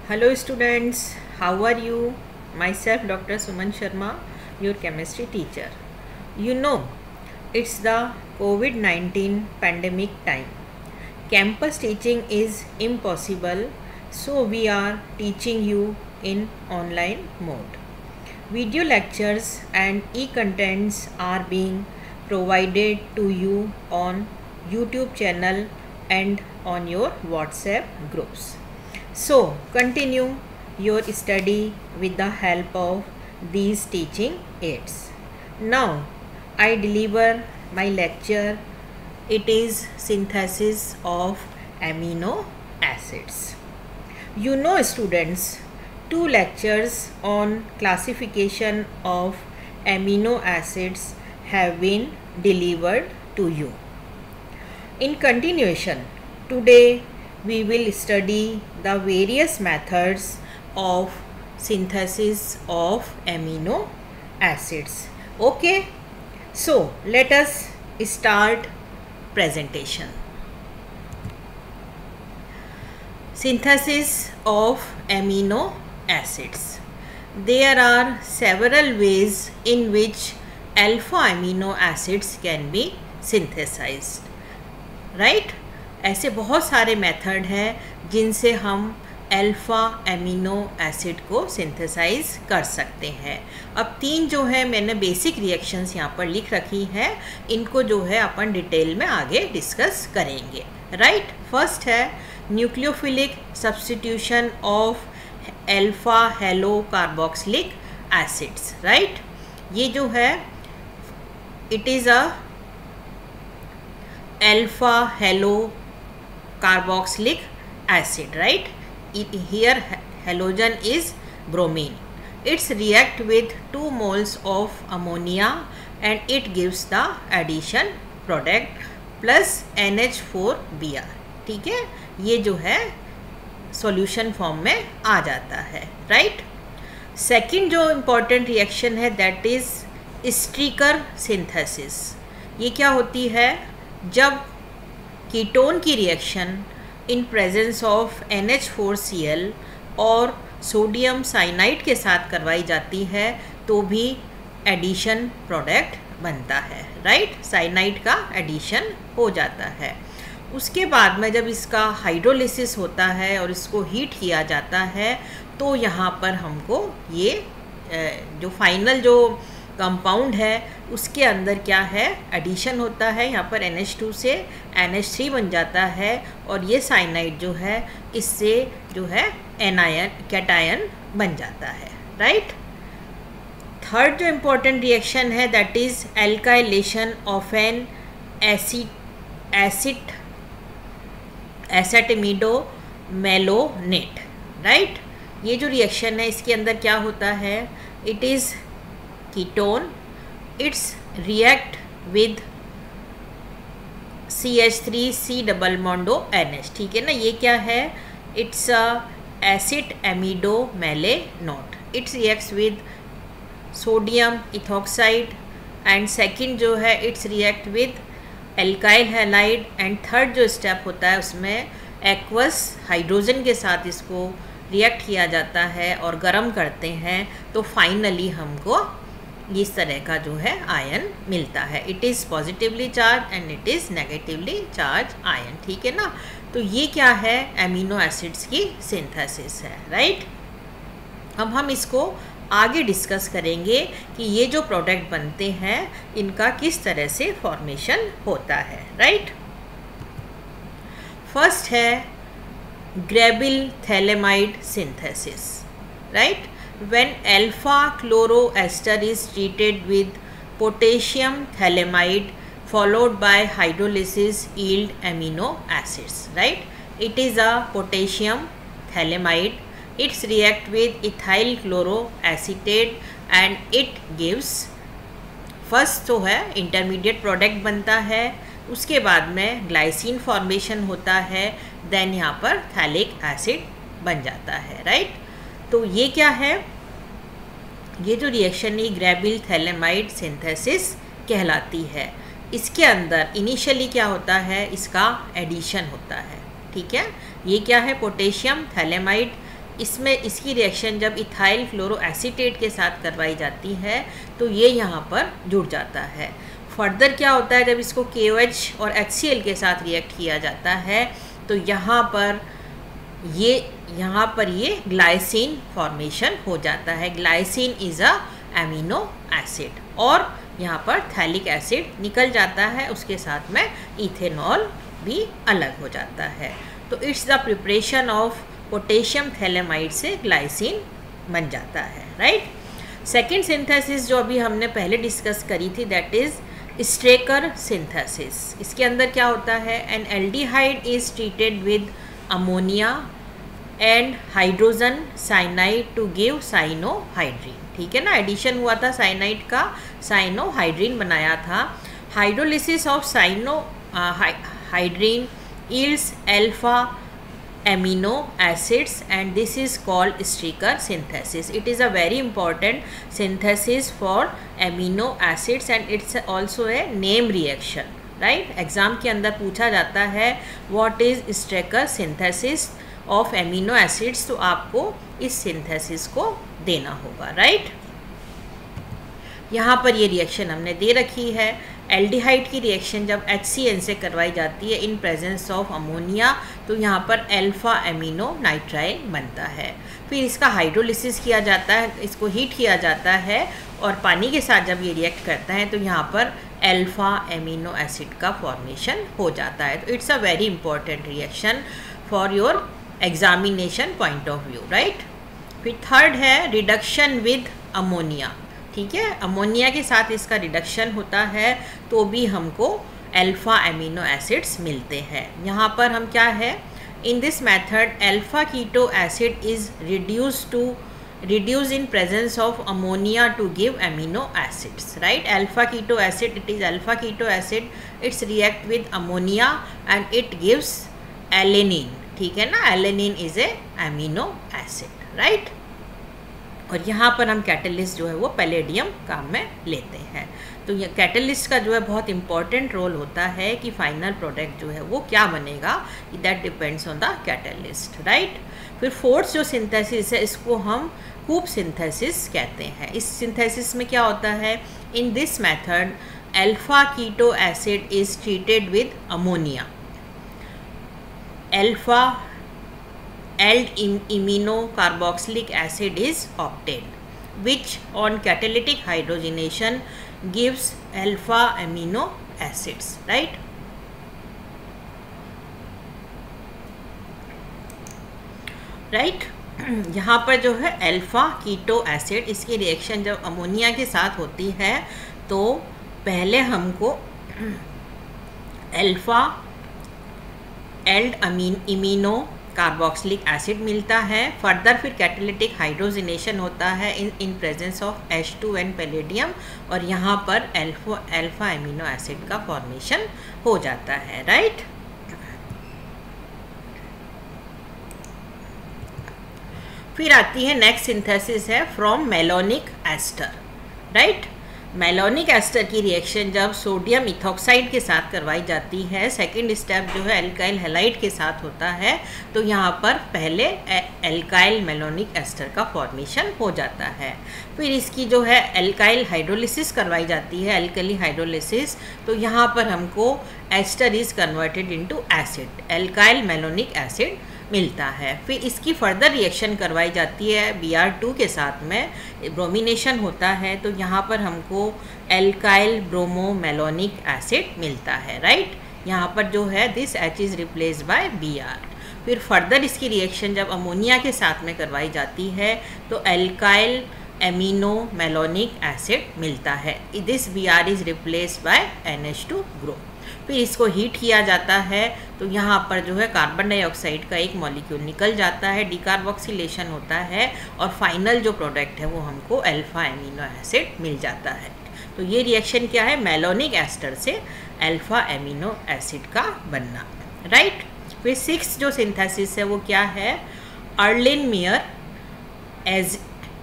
Hello students, how are you? Myself Dr. Suman Sharma, your chemistry teacher. You know, it's the COVID-19 pandemic time. Campus teaching is impossible, so we are teaching you in online mode. Video lectures and e-contents are being provided to you on YouTube channel and on your WhatsApp groups. So continue your study with the help of these teaching aids. Now I deliver my lecture. It is synthesis of amino acids. You know students, 2 lectures on classification of amino acids have been delivered to you. In continuation, today we will study the various methods of synthesis of amino acids. Okay, so let us start presentation. Synthesis of amino acids. There are several ways in which alpha amino acids can be synthesized, right? ऐसे बहुत सारे method हैं जिनसे हम alpha amino acid को synthesise कर सकते हैं. अब 3 जो है मैंने बेसिक रिएक्शंस यहाँ पर लिख रखी हैं, इनको जो है अपन डिटेल में आगे डिस्कस करेंगे. राइट, फर्स्ट है nucleophilic substitution of alpha hello carboxylic acids. Right, ये जो है it is a alpha halo carboxylic acid, right? Here halogen is bromine. It's react with 2 moles of ammonia and it gives the addition product plus NH4Br. ठीक है, ये जो है solution form में आ जाता है. राइट, सेकंड जो इम्पॉर्टेंट रिएक्शन है दैट इज स्ट्रीकर सिंथेसिस. ये क्या होती है? जब कीटोन की reaction in presence of NH4Cl और सोडियम साइनाइड के साथ करवाई जाती है तो भी एडिशन प्रोडक्ट बनता है. राइट, साइनाइड का एडिशन हो जाता है. उसके बाद में जब इसका हाइड्रोलिसिस होता है और इसको हीट किया जाता है तो यहाँ पर हमको ये जो फाइनल जो कंपाउंड है उसके अंदर क्या है, एडिशन होता है. यहाँ पर NH2 से NH3 बन जाता है और ये साइनाइड जो है इससे जो है एनायन कैटायन बन जाता है. राइट, थर्ड जो इम्पोर्टेंट रिएक्शन है that is alkylation of an acetamido malonate. Right, ये जो रिएक्शन है इसके अंदर क्या होता है, it is ketone, it's react with CH3C double bond NH. ठीक है ना, ये क्या है, it's a acid amido malonate. It reacts with sodium ethoxide and second जो है it's react with alkyl halide and third जो स्टेप होता है उसमें एक्वस हाइड्रोजन के साथ इसको रिएक्ट किया जाता है और गर्म करते हैं तो फाइनली हमको इस तरह का जो है आयन मिलता है. It is positively charge and it is negatively charge ion. ठीक है ना, तो ये क्या है, एमिनो एसिड्स की सिंथेसिस है. राइट, अब हम इसको आगे डिस्कस करेंगे कि ये जो प्रोडक्ट बनते हैं इनका किस तरह से फॉर्मेशन होता है. राइट, फर्स्ट है ग्रेबिल phthalimide synthesis. Right, when alpha chloroester is treated with potassium thalamide followed by hydrolysis yield amino acids. Right, it is a potassium thalamide. It's react with ethyl chloroacetate and it gives first तो है intermediate product बनता है, उसके बाद में glycine formation होता है, then यहाँ पर थैलिक एसिड बन जाता है. राइट, तो ये क्या है, ये जो रिएक्शन है ग्रेबिल थैलेमाइड सिंथेसिस कहलाती है. इसके अंदर इनिशियली क्या होता है, इसका एडिशन होता है. ठीक है, ये क्या है, पोटेशियम थैलेमाइड इसमें इसकी रिएक्शन जब इथाइल फ्लोरोएसीटेट के साथ करवाई जाती है तो ये यहाँ पर जुड़ जाता है। फर्दर क्या होता है, जब इसको KOH और HCl के साथ रिएक्ट किया जाता है तो यहाँ पर ये ग्लाइसिन फॉर्मेशन हो जाता है। Glycine is a amino acid और यहाँ पर थैलिक एसिड निकल जाता है, उसके साथ में इथेनॉल भी अलग हो जाता है। तो it's the preparation of potassium phthalimide से ग्लाइसिन बन जाता है, राइट। सेकेंड सिंथेसिस जो अभी हमने पहले डिस्कस करी थी, दैट इज़ स्ट्रेकर सिंथेसिस। इसके अंदर क्या होता है, an aldehyde is treated with ammonia and hydrogen cyanide to give cyanohydrin. ठीक है ना, एडिशन हुआ था साइनाइड का, साइनोहाइड्रीन बनाया था। Hydrolysis of cyanohydrin yields alpha amino acids and this is called streaker synthesis. It is a very important synthesis for amino acids and it's also a name reaction, right? Exam के अंदर पूछा जाता है what is streaker synthesis of amino acids, तो आपको इस synthesis को देना होगा, right? यहाँ पर ये रिएक्शन हमने दे रखी है। एल्डिहाइड की रिएक्शन जब HCN से करवाई जाती है इन प्रेजेंस ऑफ अमोनिया तो यहाँ पर अल्फा एमिनो नाइट्राइल बनता है। फिर इसका हाइड्रोलिसिस किया जाता है, इसको हीट किया जाता है और पानी के साथ जब ये रिएक्ट करता है तो यहाँ पर अल्फा एमिनो एसिड का फॉर्मेशन हो जाता है। तो it's a very important reaction for your examination point of view, right. फिर थर्ड है रिडक्शन विद अमोनिया। ठीक है, अमोनिया के साथ इसका रिडक्शन होता है तो भी हमको अल्फा एमिनो एसिड्स मिलते हैं। यहाँ पर हम क्या है, in this method alpha keto acid is reduced in presence of ammonia to give amino acids, right? Alpha keto acid, it is alpha keto acid, it's react with ammonia and it gives alanine। ठीक है ना, alanine is a amino acid, right? और यहाँ पर हम catalyst जो है वो पैलेडियम काम में लेते हैं। तो ये कैटलिस्ट का जो है बहुत इंपॉर्टेंट रोल होता है कि फाइनल प्रोडक्ट जो है वो क्या बनेगा, that depends on the catalyst, right. फिर फोर्थ जो सिंथेसिस है इसको हम कूप सिंथेसिस कहते हैं। इस सिंथेसिस में क्या होता है, in this method alpha keto acid is treated with ammonia, alpha amino carboxylic acid is obtained, which on catalytic hydrogenation gives alpha amino acids, right? यहाँ पर जो है अल्फा कीटो एसिड, इसकी रिएक्शन जब अमोनिया के साथ होती है तो पहले हमको अल्फा इमिनो कार्बोक्सिलिक एसिड मिलता है। फर्दर फिर कैटालिटिक हाइड्रोजनेशन होता है in presence of H2N palladium और यहाँ पर अल्फा एमिनो एसिड का फॉर्मेशन हो जाता है, राइट। फिर आती है नेक्स्ट सिंथेसिस है from malonic ester, right. Malonic ester की रिएक्शन जब सोडियम इथॉक्साइड के साथ करवाई जाती है, सेकंड स्टेप जो है एल्काइल हैलाइड के साथ होता है, तो यहाँ पर पहले एल्काइल मेलोनिक एस्टर का फॉर्मेशन हो जाता है। फिर इसकी जो है एल्काइल हाइड्रोलिसिस करवाई जाती है, एल्कली हाइड्रोलिसिस, तो यहाँ पर हमको ester is converted into acid, alkyl malonic acid मिलता है। फिर इसकी फर्दर रिएक्शन करवाई जाती है Br2 के साथ में, ब्रोमिनेशन होता है, तो यहाँ पर हमको एल्काइल ब्रोमो मेलोनिक एसिड मिलता है, राइट। यहाँ पर जो है this H is replace by Br। फिर फर्दर इसकी रिएक्शन जब अमोनिया के साथ में करवाई जाती है तो एल्काइल एमिनो मेलोनिक एसिड मिलता है, this Br is replace by NH2 group. फिर इसको हीट किया जाता है तो यहाँ पर जो है कार्बन डाइऑक्साइड का एक मॉलिक्यूल निकल जाता है, डिकार्बोक्सिलेशन होता है और फाइनल जो प्रोडक्ट है वो हमको अल्फा एमिनो एसिड मिल जाता है। तो ये रिएक्शन क्या है, मेलोनिक एस्टर से अल्फा एमिनो एसिड का बनना, राइट। फिर सिक्स जो सिंथेसिस है वो क्या है, अर्लिन-मेयर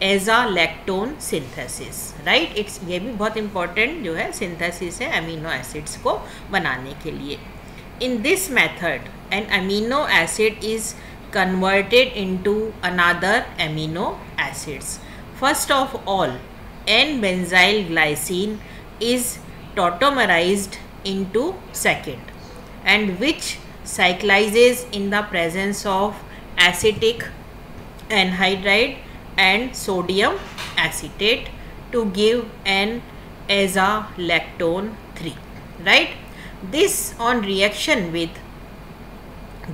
एज़ालेक्टोन सिंथेसिस, राइट। इट्स ये भी बहुत इंपॉर्टेंट जो है सिंथेसिस है अमीनो एसिड्स को बनाने के लिए। In this method an amino acid is converted into another amino acids. First of all, N-benzyl glycine is tautomerized into second, and which cyclizes in the presence of acetic anhydride and sodium acetate to give an azalactone 3, right? This on reaction with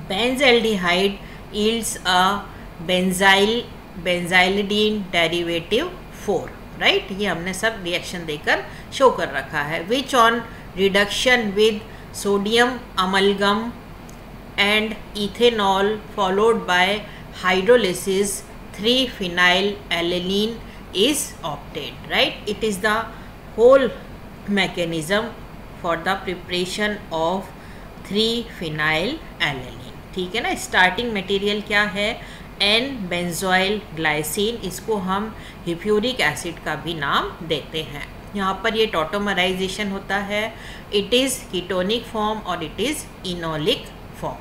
benzaldehyde yields a benzylidene derivative 4, right? ये हमने सब reaction देकर show कर रखा है. Which on reduction with sodium amalgam and ethanol followed by hydrolysis 3-phenylalanine is obtained, right? It is the whole mechanism for the preparation of 3-phenylalanine. ठीक है ना. स्टार्टिंग मटेरियल क्या है? N benzoyl glycine. इसको हम हिप्यूरिक एसिड का भी नाम देते हैं. यहाँ पर ये टॉटोमराइजेशन होता है. इट इज़ कीटोनिक फॉर्म और इट इज़ इनोलिक फॉर्म.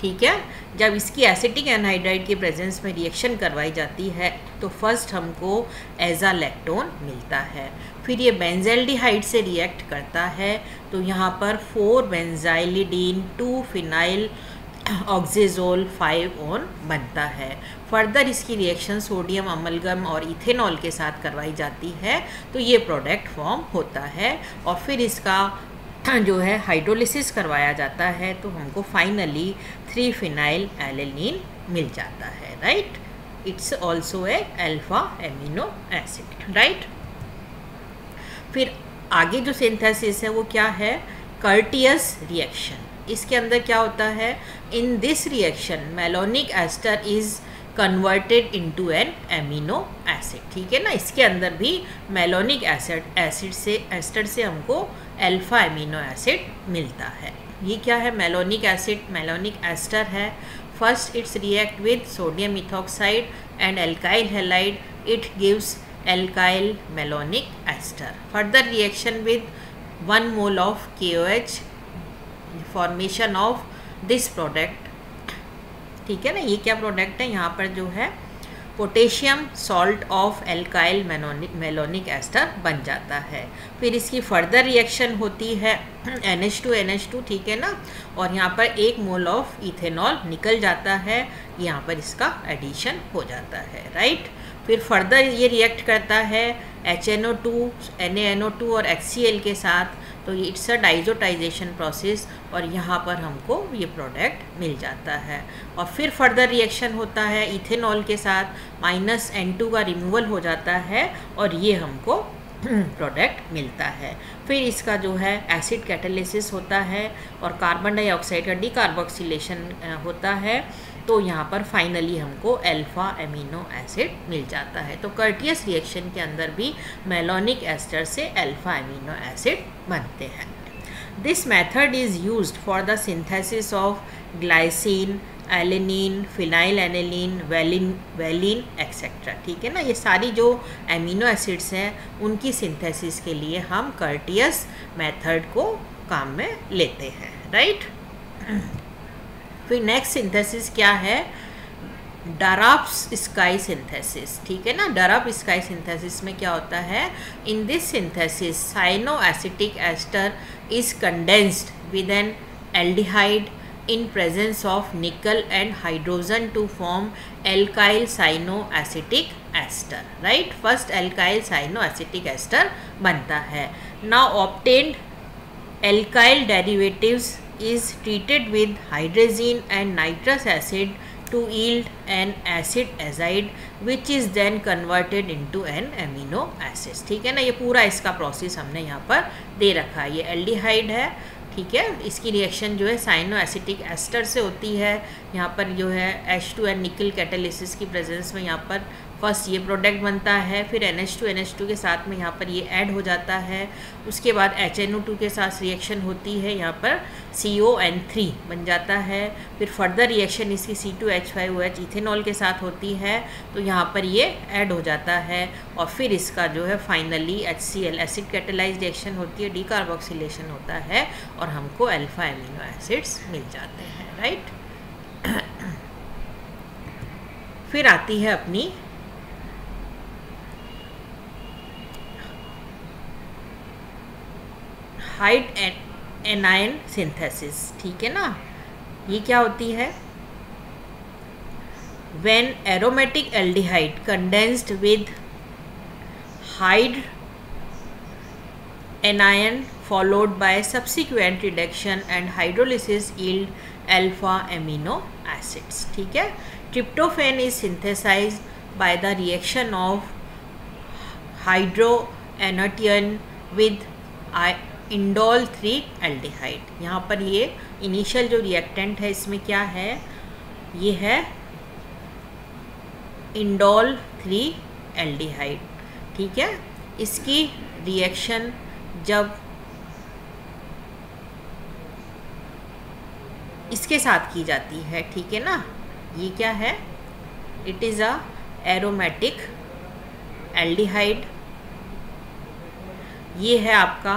ठीक है. जब इसकी एसिटिक एनहाइड्राइड के प्रेजेंस में रिएक्शन करवाई जाती है तो फर्स्ट हमको एजालैक्टोन मिलता है. फिर ये बेंजल्डिहाइड से रिएक्ट करता है तो यहाँ पर 4-बेंजाइलिडीन 2-फिनाइल ऑक्सीजोल 5-on बनता है. फर्दर इसकी रिएक्शन सोडियम अमलगम और इथेनॉल के साथ करवाई जाती है तो ये प्रोडक्ट फॉर्म होता है. और फिर इसका जो है हाइड्रोलिसिस करवाया जाता है तो हमको फाइनली 3-phenylalanine मिल जाता है, right? It's also a alpha amino acid, right? फिर आगे जो सिंथेसिस है वो क्या है? Curtius reaction. इसके अंदर क्या होता है? In this reaction malonic ester is converted into an amino acid. ठीक है ना. इसके अंदर भी मेलोनिक एस्टर से हमको अल्फा एमिनो एसिड मिलता है. ये क्या है? मेलोनिक एसिड, मेलोनिक एस्टर है. First it's react with sodium ethoxide and alkyl halide. It gives alkyl malonic ester. Further reaction with 1 mole of KOH, formation of this product. ठीक है ना. ये क्या प्रोडक्ट है? यहाँ पर जो है potassium salt of alkyl malonic ester बन जाता है. फिर इसकी फर्दर रिएक्शन होती है NH2NH2. ठीक है ना. और यहाँ पर 1 mole ऑफ इथेनॉल निकल जाता है. यहाँ पर इसका एडिशन हो जाता है, राइट? फिर फर्दर ये रिएक्ट करता है HNO2, NaNO2 और HCl के साथ. तो ये इट्स अ डाइजोटाइजेशन प्रोसेस और यहाँ पर हमको ये प्रोडक्ट मिल जाता है. और फिर फर्दर रिएक्शन होता है इथेनॉल के साथ. -N2 का रिमूवल हो जाता है और ये हमको प्रोडक्ट मिलता है. फिर इसका जो है एसिड कैटालिसिस होता है और कार्बन डाइऑक्साइड का डीकार्बोक्सिलेशन होता है. तो यहाँ पर फाइनली हमको अल्फा एमिनो एसिड मिल जाता है. तो कर्टियस रिएक्शन के अंदर भी मेलोनिक एस्टर से अल्फा एमिनो एसिड बनते हैं. This method is used for the synthesis of glycine, alanine, phenylalanine, valine etcetera. ठीक है ना. ये सारी जो एमिनो एसिड्स हैं उनकी सिंथेसिस के लिए हम कर्टियस मेथड को काम में लेते हैं, राइट? फिर नेक्स्ट सिंथेसिस क्या है? Darapsky synthesis. ठीक है ना. डाराप्स-स्काई सिंथेसिस में क्या होता है? In this synthesis cyanoacetic ester is condensed with an aldehyde in presence of nickel and hydrogen to form alkyl cyanoacetic ester, right? First alkyl cyanoacetic ester बनता है. Now obtained alkyl derivatives is treated with hydrazine and nitrous acid to yield an acid azide which is then converted into an amino acid. ठीक है ना. ये पूरा इसका process हमने यहाँ पर दे रखा है. ये एल्डिहाइड है. ठीक है. इसकी रिएक्शन जो है साइनोएसिटिक एस्टर से होती है. यहाँ पर जो है H2N निकल कैटालिसिस की प्रेजेंस में यहाँ पर फर्स्ट ये प्रोडक्ट बनता है. फिर NH2NH2 के साथ में यहाँ पर ये ऐड हो जाता है. उसके बाद HNO2 के साथ रिएक्शन होती है. यहाँ पर CON3 बन जाता है. फिर फर्दर रिएक्शन इसकी C2H5OH इथेनॉल के साथ होती है तो यहाँ पर ये ऐड हो जाता है. और फिर इसका जो है finally HCl acid catalysed reaction होती है, डीकार्बोक्सिलेशन होता है और हमको अल्फा एमिनो एसिड्स मिल जाते हैं, राइट? फिर आती है अपनी हाइड एनायन सिंथेसिस, ठीक है ना। ये क्या होती है? when aromatic aldehyde condensed with hide anion followed by subsequent reduction and hydrolysis yield alpha amino acids, ठीक है। tryptophan is synthesized by the reaction of hydroanation with indol 3 aldehyde। यहाँ पर ये इनिशियल जो रिएक्टेंट है इसमें क्या है? ये है इंडोल 3 एल्डिहाइड, ठीक है। इसकी रिएक्शन जब इसके साथ की जाती है, ठीक है ना, ये क्या है? It is a aromatic aldehyde. ये है आपका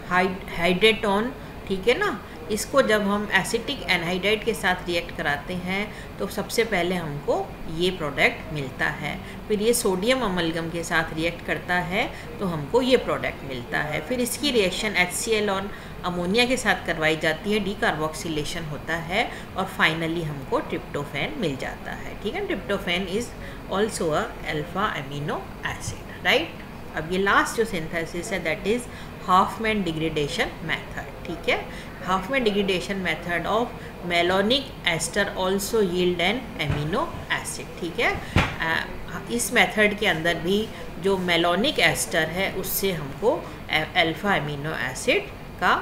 हाइड्रेटोन, ठीक है ना। इसको जब हम एसिटिक एनहाइड्राइड के साथ रिएक्ट कराते हैं तो सबसे पहले हमको ये प्रोडक्ट मिलता है। फिर ये सोडियम अमलगम के साथ रिएक्ट करता है तो हमको ये प्रोडक्ट मिलता है। फिर इसकी रिएक्शन HCl और अमोनिया के साथ करवाई जाती है, डीकार्बोक्सिलेशन होता है और फाइनली हमको ट्रिप्टोफैन मिल जाता है, ठीक है। Tryptophan is also a alpha amino acid, right. अब ये लास्ट जो सिंथेसिस है that is Hofmann degradation method, ठीक है। Hofmann degradation method of malonic ester also yield an amino acid, ठीक है। इस मेथड के अंदर भी जो मेलोनिक एस्टर है उससे हमको अल्फा अमीनो एसिड का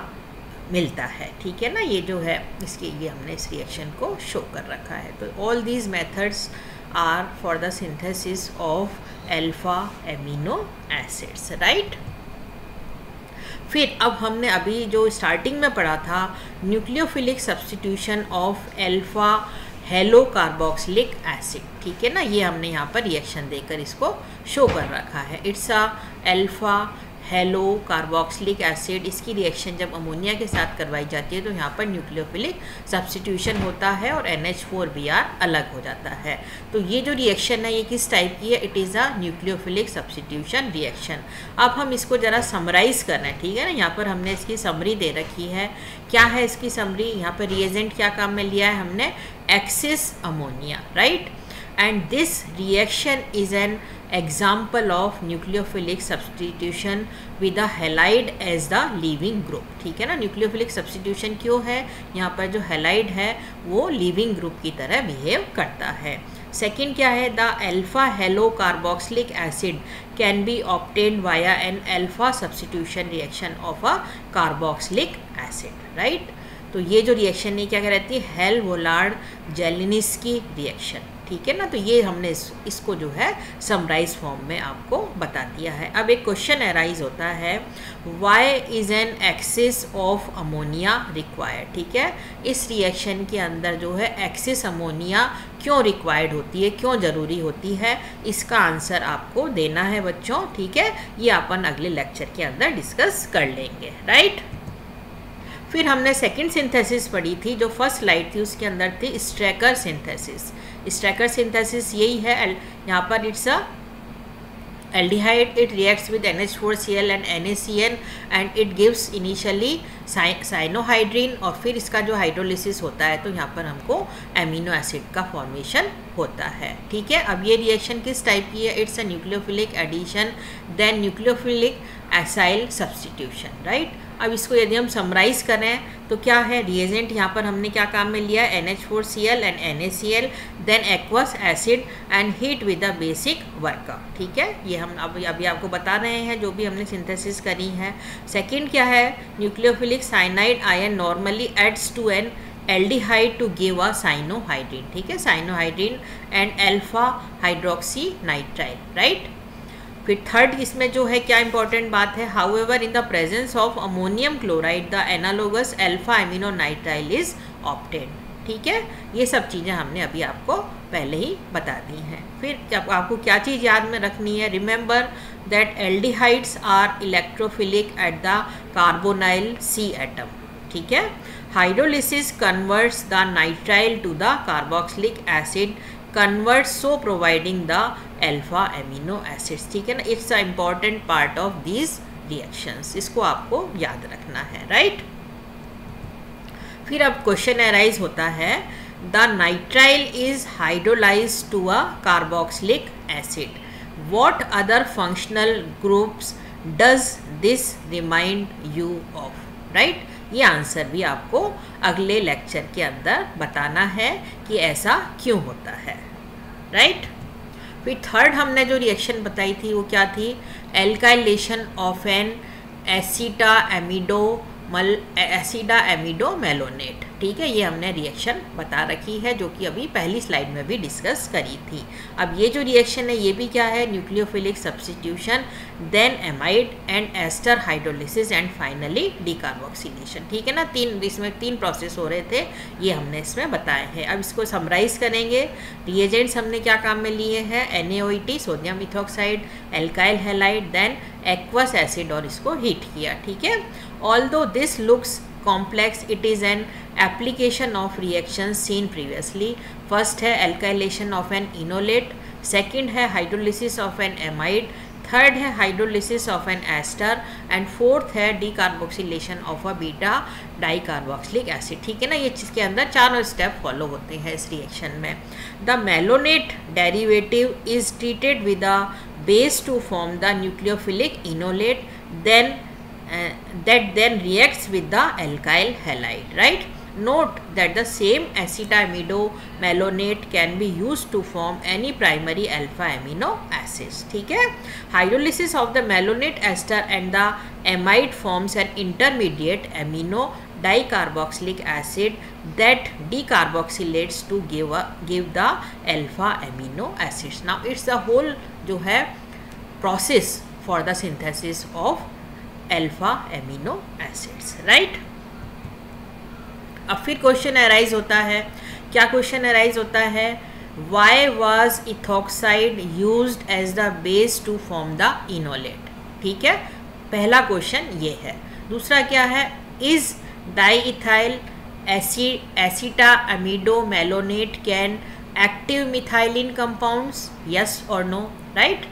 मिलता है, ठीक है ना। ये जो है इसके लिए हमने इस रिएक्शन को शो कर रखा है। तो all these methods are for the synthesis of alpha amino acids, right. फिर अब हमने अभी जो स्टार्टिंग में पढ़ा था nucleophilic substitution of alpha halo carboxylic acid, ठीक है ना। ये हमने यहाँ पर रिएक्शन देकर इसको शो कर रखा है। It's a alpha halo carboxylic acid. इसकी रिएक्शन जब अमोनिया के साथ करवाई जाती है तो यहाँ पर न्यूक्लियोफिलिक सब्स्टिट्यूशन होता है और NH4Br अलग हो जाता है। तो ये जो रिएक्शन है ये किस टाइप की है? It is a nucleophilic substitution reaction. अब हम इसको ज़रा समराइज़ करना है, ठीक है ना। यहाँ पर हमने इसकी समरी दे रखी है। क्या है इसकी समरी? यहाँ पर रिएजेंट क्या काम में लिया है हमने? Axis ammonia, right. And this reaction is an example of nucleophilic substitution with a halide as the leaving group, ठीक है ना। न्यूक्लियोफिलिक सब्स्टिट्यूशन क्यों है? यहाँ पर जो हैलाइड है वो लीविंग ग्रुप की तरह बिहेव करता है। सेकेंड क्या है? The alpha halo carboxylic acid can be obtained via an alpha substitution reaction of a carboxylic acid, right. तो ये जो रिएक्शन है क्या कहलाती है? हेल वोलार्ड जेलिनिस्की रिएक्शन, ठीक है ना। तो ये हमने इसको जो है समराइज फॉर्म में आपको बता दिया है। अब एक क्वेश्चन अराइज होता है, why is an excess of ammonia required, ठीक है। इस रिएक्शन के अंदर जो है एक्सिस अमोनिया क्यों रिक्वायर्ड होती है, क्यों ज़रूरी होती है, इसका आंसर आपको देना है बच्चों, ठीक है। ये अपन अगले लेक्चर के अंदर डिस्कस कर लेंगे, राइट। फिर हमने सेकंड सिंथेसिस पढ़ी थी, जो फर्स्ट स्लाइड थी उसके अंदर थी स्ट्रैकर सिंथेसिस। स्ट्रैकर सिंथेसिस यही है, यहाँ पर it's a aldehyde, it reacts with NH4Cl and NaCN and it gives initially cyanohydrine और फिर इसका जो हाइड्रोलिसिस होता है तो यहाँ पर हमको एमिनो एसिड का फॉर्मेशन होता है, ठीक है। अब ये रिएक्शन किस टाइप की है? It's a nucleophilic addition then nucleophilic acyl substitution, right. अब इसको यदि हम समराइज़ करें तो क्या है? रिएजेंट यहाँ पर हमने क्या काम में लिया? NH4Cl and NaCl then aqueous acid and heat with the basic workup, ठीक है। ये हम अभी आपको बता रहे हैं जो भी हमने सिंथेसिस करी है। सेकंड क्या है? Nucleophilic cyanide ion normally adds to an aldehyde to give a cyanohydrin, ठीक है। Cyanohydrin and alpha hydroxy nitrile, right. फिर थर्ड इसमें जो है क्या इंपॉर्टेंट बात है? However in the presence of ammonium chloride the analogous alpha amino nitrile is obtained, ठीक है। ये सब चीज़ें हमने अभी आपको पहले ही बता दी हैं। फिर आपको क्या चीज़ याद में रखनी है? Remember that aldehydes are electrophilic at the carbonyl C atom, ठीक है। Hydrolysis converts the nitrile to the carboxylic acid converts, so providing the alpha amino acids. ठीक है ना, it's a important part of these reactions, इसको आपको याद रखना है, राइट। फिर अब क्वेश्चन अराइज होता है, the nitrile is hydrolyze to a carboxylic acid, what other functional groups does this remind you of, right. ये आंसर भी आपको अगले लेक्चर के अंदर बताना है कि ऐसा क्यों होता है, राइट। फिर थर्ड हमने जो रिएक्शन बताई थी वो क्या थी, एल्काइलेशन ऑफ एन एसिडा एमिडो मेलोनेट। ठीक है, ये हमने रिएक्शन बता रखी है जो कि अभी पहली स्लाइड में भी डिस्कस करी थी। अब ये जो रिएक्शन है ये भी क्या है, nucleophilic substitution, then amide and ester hydrolysis and finally decarboxylation. ठीक है ना, इसमें तीन प्रोसेस हो रहे थे, ये हमने इसमें बताए हैं। अब इसको समराइज करेंगे। रिएजेंट्स हमने क्या काम में लिए हैं, NaOH sodium ethoxide, alkyl halide, then aqueous acid और इसको हीट किया। ठीक है, although this looks complex, it is an application of reactions seen previously. First है alkylation of an enolate, second है hydrolysis of an amide, third है hydrolysis of an ester and fourth है decarboxylation of a beta dicarboxylic acid। ठीक है ना, ये चीज़ के अंदर चारों स्टेप फॉलो होते हैं इस रिएक्शन में। The malonate derivative is treated with a base to form the nucleophilic enolate, then that then reacts with the alkyl halide, right? Note that the same acetamido malonate can be used to form any primary alpha amino acids. ठीक है, hydrolysis of the malonate ester and the amide forms an intermediate amino dicarboxylic acid that decarboxylates to give the alpha amino acids. Now it's the whole जो है process for the synthesis of alpha amino acids, right. अब फिर question arise होता है, क्या question arise होता है, why was ethoxide used as the base to form the enolate. ठीक है, पहला क्वेश्चन ये है। दूसरा क्या है, is diethyl acetamido malonate can active methylene compounds, yes और no, right.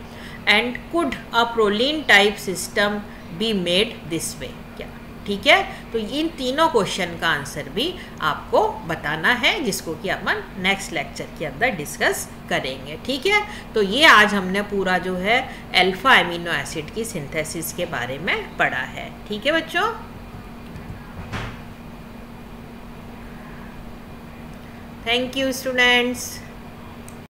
And could a proline type system be made this way, क्या। ठीक है, तो इन तीनों क्वेश्चन का आंसर भी आपको बताना है, जिसको कि अपन नेक्स्ट लेक्चर के अंदर डिस्कस करेंगे। ठीक है, तो ये आज हमने पूरा जो है अल्फा एमिनो एसिड की सिंथेसिस के बारे में पढ़ा है। ठीक है बच्चों, थैंक यू स्टूडेंट्स।